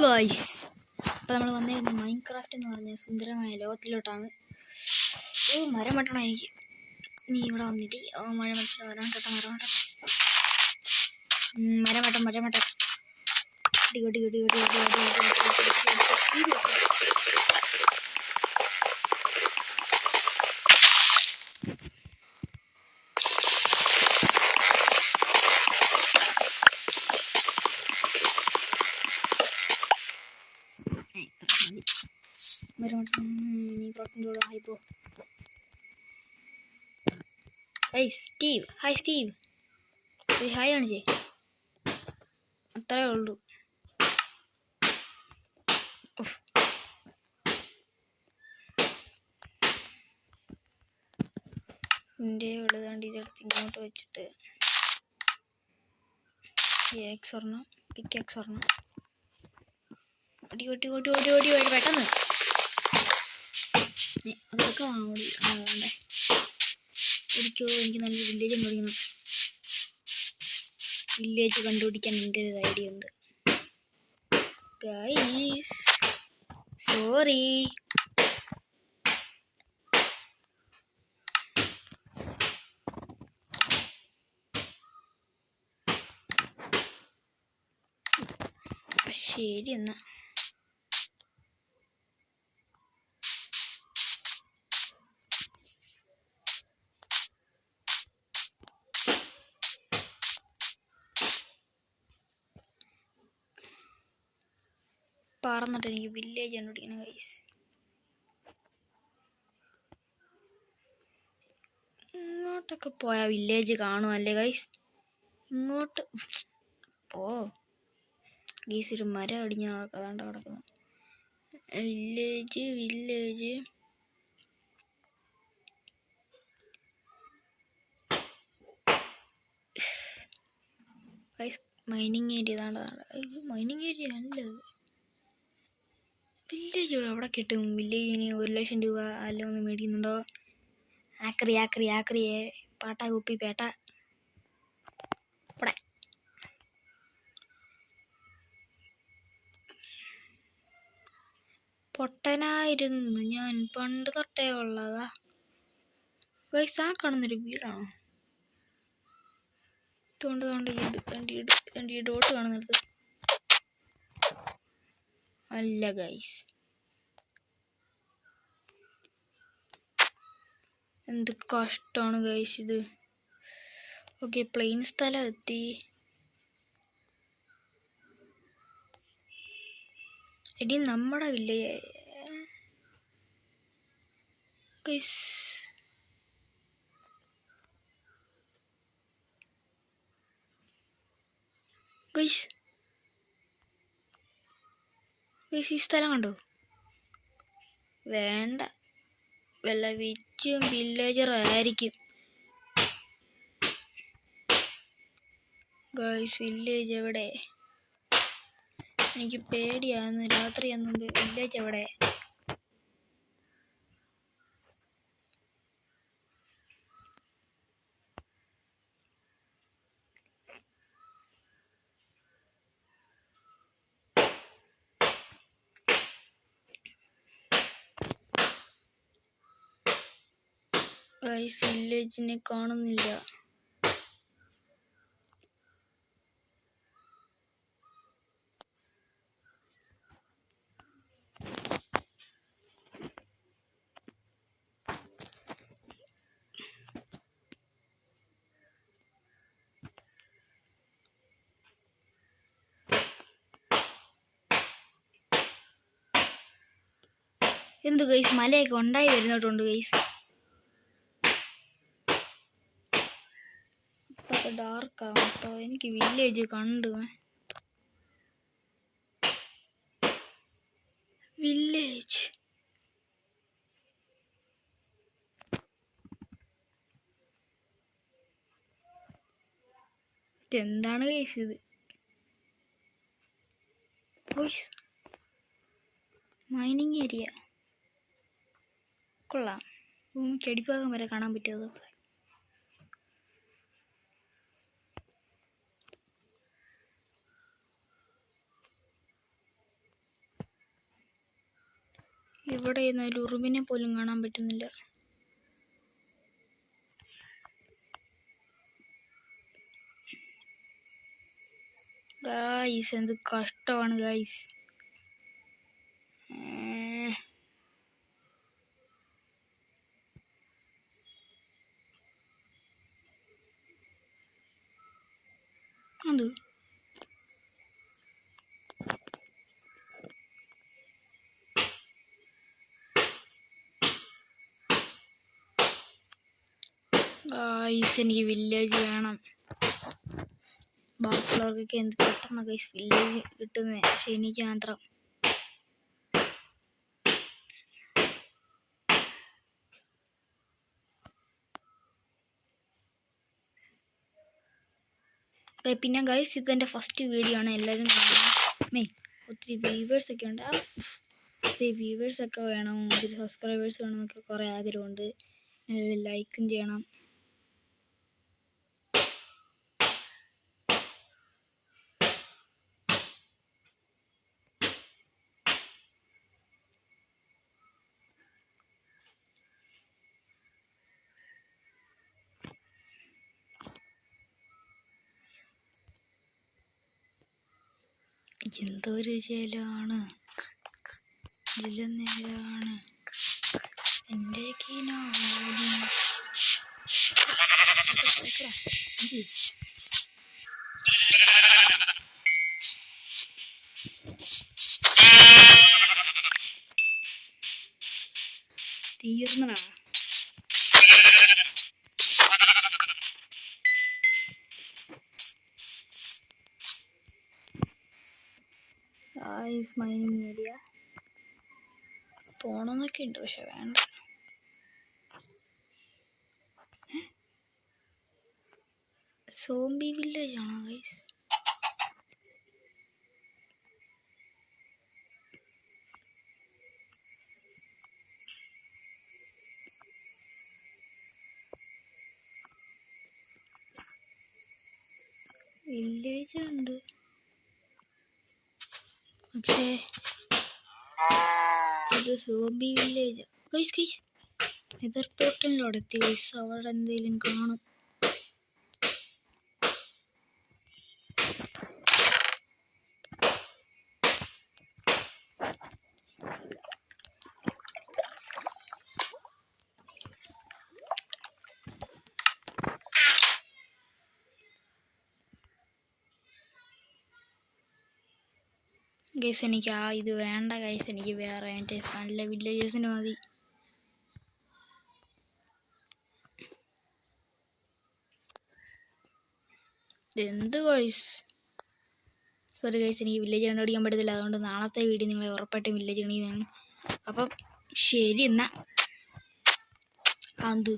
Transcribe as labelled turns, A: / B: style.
A: Guys, അപ്പോൾ നമ്മൾ വന്നിരുന്നത് മൈൻക്രാഫ്റ്റ് എന്ന് പറഞ്ഞ സുന്ദരമായ ലോകത്തിലോട്ടാണ്. മരം വെട്ടണം എനിക്ക്. നീ ഇവിടെ വന്നിട്ട് മരം വെട്ടം സ്റ്റീവ്. Hi Steve. ഹായ് ആണ് ചെയ്, അത്രേ ഉള്ളൂ. എൻ്റെ വലുതാണ്ട് ഇതെടുത്ത് ഇങ്ങോട്ട് വെച്ചിട്ട് എക്സ് ഒരെണ്ണം, പിക്ക് ഒരെണ്ണം. ഓടി പെട്ടെന്ന് അതൊക്കെ വേണ്ടേ. ഒരിക്കോ എനിക്ക് നല്ല വില്ലേജ് കണ്ടുപിടിക്കണം. വില്ലേജ് കണ്ടുപിടിക്കാൻ എൻ്റെ ഒരു ഐഡിയ ഉണ്ട് ഗൈസ്. സോറി. ശരി എന്നാ. പറന്നിട്ട് എനിക്ക് വില്ലേജ് കണ്ടുപിടിക്കണം ഗൈസ്. ഇങ്ങോട്ടൊക്കെ പോയാൽ വില്ലേജ് കാണുമല്ലേ ഗൈസ്? ഇങ്ങോട്ട് പോ ഗൈസ്. ഒരു മരം അടിഞ്ഞ അതാണ്ട് കിടക്കുന്നു. Village guys. Mining area mining area അല്ലത്. വില്ലേജ് അവിടെ കിട്ടും. വില്ലേജിന് 1,00,000 രൂപ അല്ല ഒന്ന് മേടിക്കുന്നുണ്ടോ? ആക്രി പാട്ട കുപ്പി പേട്ട. ഇവിടെ പൊട്ടനായിരുന്നു ഞാൻ പണ്ട് തൊട്ടേ ഉള്ളതാ ഗൈസ്. ആ കാണുന്നൊരു വീടാണോ? തോണ്ട് ഡോട്ട് കാണുന്നിടത്ത് അല്ല ഗൈസ്. എന്ത് കഷ്ടമാണ് ഗൈസ് ഇത്. ഓക്കെ, പ്ലെയിൻ സ്ഥലം എത്തി. എടി നമ്മുടെ വില്ലേജ് ഗൈസ്. ഈ സ്ഥലം കണ്ടോ? വേണ്ട, വല്ല വിച്ചും വില്ലേജർ ആയിരിക്കും ഗൈസ്. വില്ലേജ് എവിടെ? എനിക്ക് പേടിയാന്ന്. രാത്രിയൊന്നും വില്ലേജ് എവിടെ? ഗൈസ്, വില്ലേജിനെ കാണുന്നില്ല. എന്ത് ഗൈസ്, മലയൊക്കെ ഉണ്ടായി വരുന്നോട്ടുണ്ട് ഗൈസ്. ഇപ്പത്തെ ഡാർക്കാട്ടോ. എനിക്ക് വില്ലേജ് കണ്ടു. വില്ലേജ് എന്താണ് ഗൈസ് ഇത്? മൈനിങ് ഏരിയ കൊള്ളാം. ഭൂമിക്ക് അടിഭാഗം വരെ കാണാൻ പറ്റിയത്. ഇവിടെ ഒരു ഉറുമ്പിനെ പോലും കാണാൻ പറ്റുന്നില്ല. ഗായ്സ് എന്ത് കഷ്ടമാണ് ഗായ്സ്. അത് ഗായ്സ് എനിക്ക് വില്ലേജ് വേണം. ബാക്കിയുള്ളവർക്കൊക്കെ എന്ത് പെട്ടെന്ന് ഗൈസ് വില്ലേജ് കിട്ടുന്നത്, പക്ഷെ എനിക്ക് മാത്രം. പിന്നെ ഗൈസ് ഇതെൻ്റെ ഫസ്റ്റ് വീഡിയോ ആണ്, എല്ലാവരും കാണണം. ഒത്തിരി വ്യൂവേഴ്സൊക്കെ ഉണ്ട്. ഒത്തിരി വ്യൂവേഴ്സൊക്കെ വേണം, ഒത്തിരി സബ്സ്ക്രൈബേഴ്സ് വേണമെന്നൊക്കെ കുറേ ആഗ്രഹമുണ്ട്. ലൈക്കും ചെയ്യണം. എന്തൊരു ജലാണ്, ജലനേരാണ് എൻ്റെ കിനാവിൻ. തീർന്നടാ. മൈനിങ് ഏരിയ പോണമെന്നൊക്കെ ഉണ്ട്, പക്ഷെ വേണ്ട. സോംബി വില്ലേജ് ആണോ ഗൈസ്? വില്ലേജ് ഉണ്ട്, പക്ഷേ ഇത് സോംബി വില്ലേജ് ഗൈസ്. നെതർ പോർട്ടലിലൂടെ എത്തി ഗൈസ്, അവിടെ എന്തെങ്കിലും കാണും. ഗൈസ് എനിക്ക് ഇത് വേണ്ട ഗൈസ്, എനിക്ക് വേറെ എൻ്റെ നല്ല വില്ലേജേഴ്സിന് മതി. എന്ത് ഗൈസ്, സോറി ഗൈസ്, എനിക്ക് വില്ലേജ് കണ്ടുപിടിക്കാൻ പറ്റത്തില്ല. അതുകൊണ്ട് നാളത്തെ വീഡിയോ നിങ്ങളെ ഉറപ്പായിട്ടും വില്ലേജ് കാണിക്കുന്നതാണ്. അപ്പം ശരി എന്നാൽ. അത്